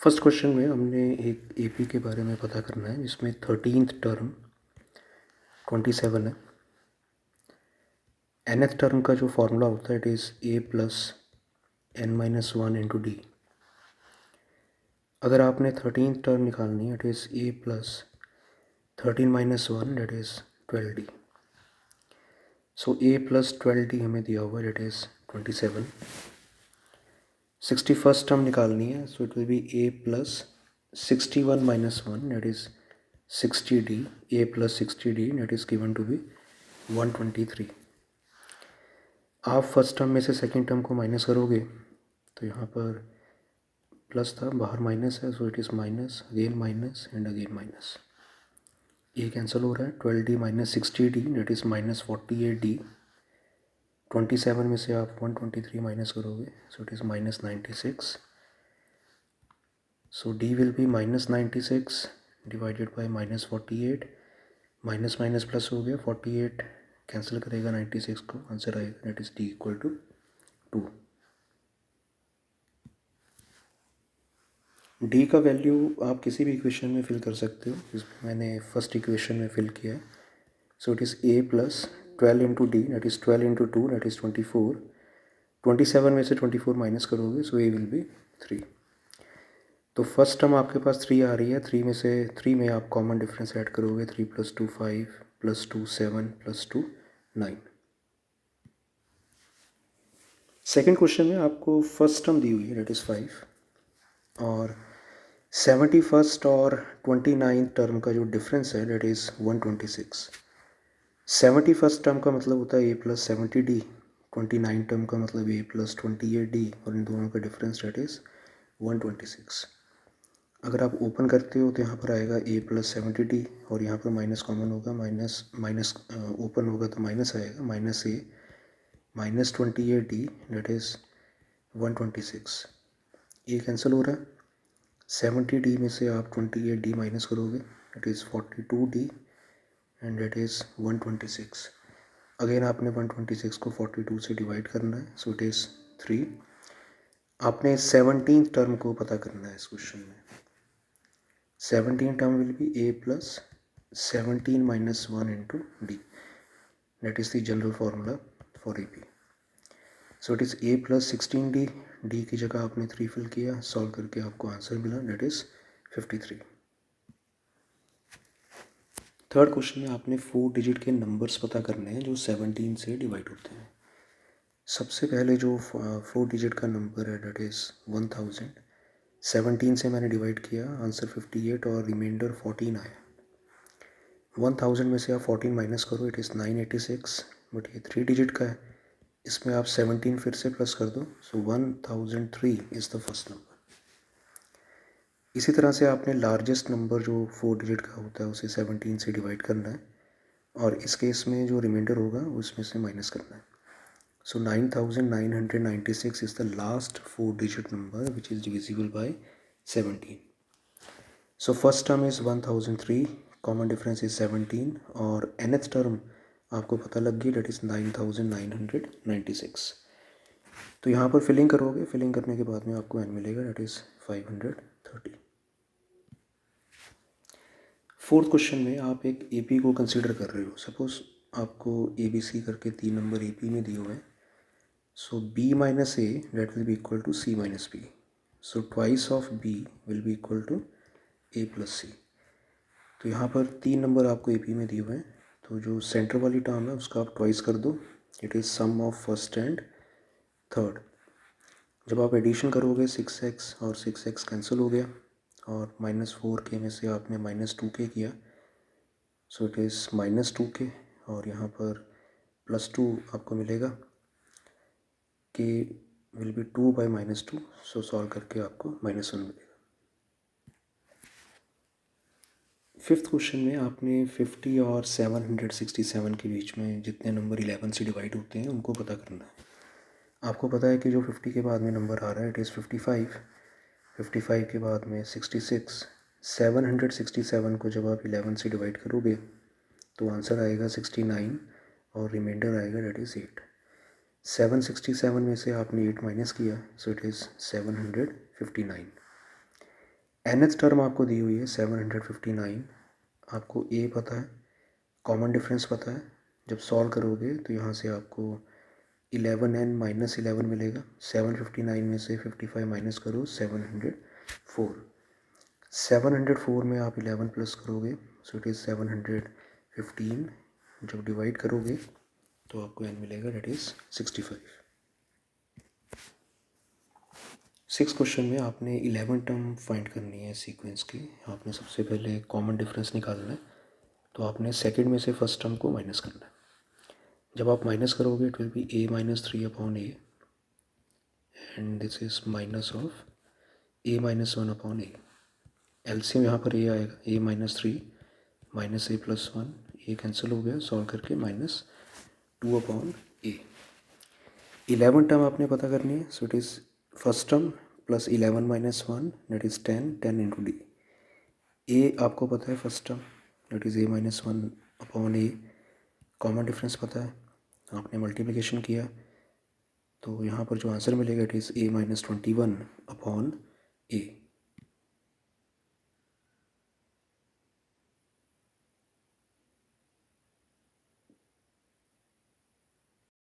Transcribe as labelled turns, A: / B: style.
A: First question में हमने एक एपी के बारे में पता करना है जिसमें 13th टर्म 27 है। nth टर्म का जो फॉर्मूला होता है it is a plus n minus one into D. अगर आपने 13th टर्म निकालनी है it is a plus 13 minus one that is 12d। So a plus 12d हमें दिया हुआ है डेट इज़ 27। 61st टर्म निकालनी है so it will be a plus 61 minus one that is 60d। a plus 60d that is given to be 123। आप first term में से second term को माइनस करोगे तो यहाँ पर प्लस था, बाहर माइनस है, so it is minus and again minus. ये कैंसिल हो रहा है। 12d minus 60d that is minus 48d। 27 में से आप 123 माइनस करोगे so it is minus 96। So d will be minus 96 divided by minus 48। Minus minus plus हो गया, 48 कैंसिल करेगा 96 को, आंसर आएगा that is d equal to 2। D का वैल्यू आप किसी भी इक्वेशन में फिल कर सकते हो, इसमें मैंने फर्स्ट इक्वेशन में फिल किया है। So it is a plus 12 into D that is 12 into two that is 24। 27 में से 24 माइनस करोगे सो a विल बी 3। तो फर्स्ट टर्म आपके पास 3 आ रही है, 3 में आप कॉमन डिफरेंस ऐड करोगे, 3 plus 2 5 plus 2 7 plus 2 9। Second question में आपको फर्स्ट टर्म दी हुई है डेट इज़ 5 और 71st और 29th टर्म का जो डिफरेंस है डेट इज़ 126। 71st टर्म का मतलब होता है a प्लस 70d। 29 टर्म का मतलब a प्लस 28d और इन दोनों का डिफरेंस डेट इज़ 126। अगर आप ओपन करते हो तो यहाँ पर आएगा a प्लस 70d और यहाँ पर माइनस कॉमन होगा, माइनस माइनस ओपन होगा तो माइनस आएगा, minus a minus 28d that is 126। ये कैंसिल हो रहा है। 70d में से आप 28d माइनस करोगे that is 42d and that is 126। Again आपने 126 को 42 से डिवाइड करना है सो इट इज़ 3। आपने 17th टर्म को पता करना है इस क्वेश्चन में। 17th term will be a plus 17 minus one into D that is the general formula for A P. So it is a plus 16d। D की जगह आपने 3 फिल किया, सॉल्व करके आपको आंसर मिला दैट इज़ 53। थर्ड क्वेश्चन में आपने 4 digit के नंबर्स पता करने हैं जो 17 से डिवाइड होते हैं। सबसे पहले जो 4 डिजिट का नंबर है डेट इज़ 1000। 17 से मैंने डिवाइड किया, आंसर 58 और रिमाइंडर 14 आया। 1000 में से आप 14 माइनस करो इट इज़ 986, बट ये 3 डिजिट का है, इसमें आप 17 फिर से प्लस कर दो सो 1003 इज़ द फर्स्ट नंबर। इसी तरह से आपने लार्जेस्ट नंबर जो 4 डिजिट का होता है उसे 17 से डिवाइड करना है और इस केस में जो रिमाइंडर होगा उसमें से माइनस करना है। सो 9996 is the last 4 digit number which is divisible by 17। So first term is 1003, common difference is 17 और nth टर्म आपको पता लग गई डेट इज़ 9996। तो यहाँ पर फिलिंग करोगे, फिलिंग करने के बाद में आपको n मिलेगा डेट इज़ 530। फोर्थ क्वेश्चन में आप एक AP को कंसिडर कर रहे हो। सपोज आपको ABC करके 3 नंबर AP में दिए हुए हैं। So B minus A that will be equal to C minus B। So twice of B will be equal to A plus C। तो यहाँ पर 3 नंबर आपको AP में दिए हुए हैं, तो जो सेंटर वाली टर्म है उसका आप ट्वाइस कर दो, it is sum of first and third. जब आप एडिशन करोगे 6x और 6x कैंसिल हो गया और -4k में से आपने -2k किया सो इट इज़ -2k और यहाँ पर +2 आपको मिलेगा, k will be 2 by -2, so solve करके आपको -1 मिलेगा। फिफ्थ क्वेश्चन में आपने 50 और 767 के बीच में जितने नंबर 11 से डिवाइड होते हैं उनको पता करना है। आपको पता है कि जो 50 के बाद में नंबर आ रहा है इट इज़ 55। 55 के बाद में 66। 767 को जब आप 11 से डिवाइड करोगे तो आंसर आएगा 69 और रिमाइंडर आएगा डेट इज़ 8। 767 में से आपने 8 माइनस किया सो इट इज़ 759। nth टर्म आपको दी हुई है 759, आपको a पता है, कॉमन डिफरेंस पता है। जब सॉल्व करोगे तो यहाँ से आपको 11n माइनस 11 मिलेगा। 759 में से 55 माइनस करो 704। 704 में आप 11 प्लस करोगे, सो इट इज़ 715। जब डिवाइड करोगे तो आपको n मिलेगा, डेट इज़ 65। 6 क्वेश्चन में आपने 11 टर्म फाइंड करनी है सीक्वेंस की। आपने सबसे पहले कॉमन डिफरेंस निकालना है, तो आपने सेकंड में से फर्स्ट टर्म को माइनस करना है। जब आप माइनस करोगे it will be a minus 3 upon a, and this is minus of a minus 1 upon a। LCM यहाँ पर a आएगा, a minus 3 minus a plus 1, ये कैंसिल हो गया सॉल्व करके, माइनस 2 अपॉन a। 11 टर्म आपने पता करनी है, so it is first term plus 11 minus 1, that is 10 into D. a आपको पता है first term, that is a minus 1 upon a। Common difference पता है, आपने मल्टीप्लिकेशन किया तो यहाँ पर जो आंसर मिलेगा it is a minus 21 upon a।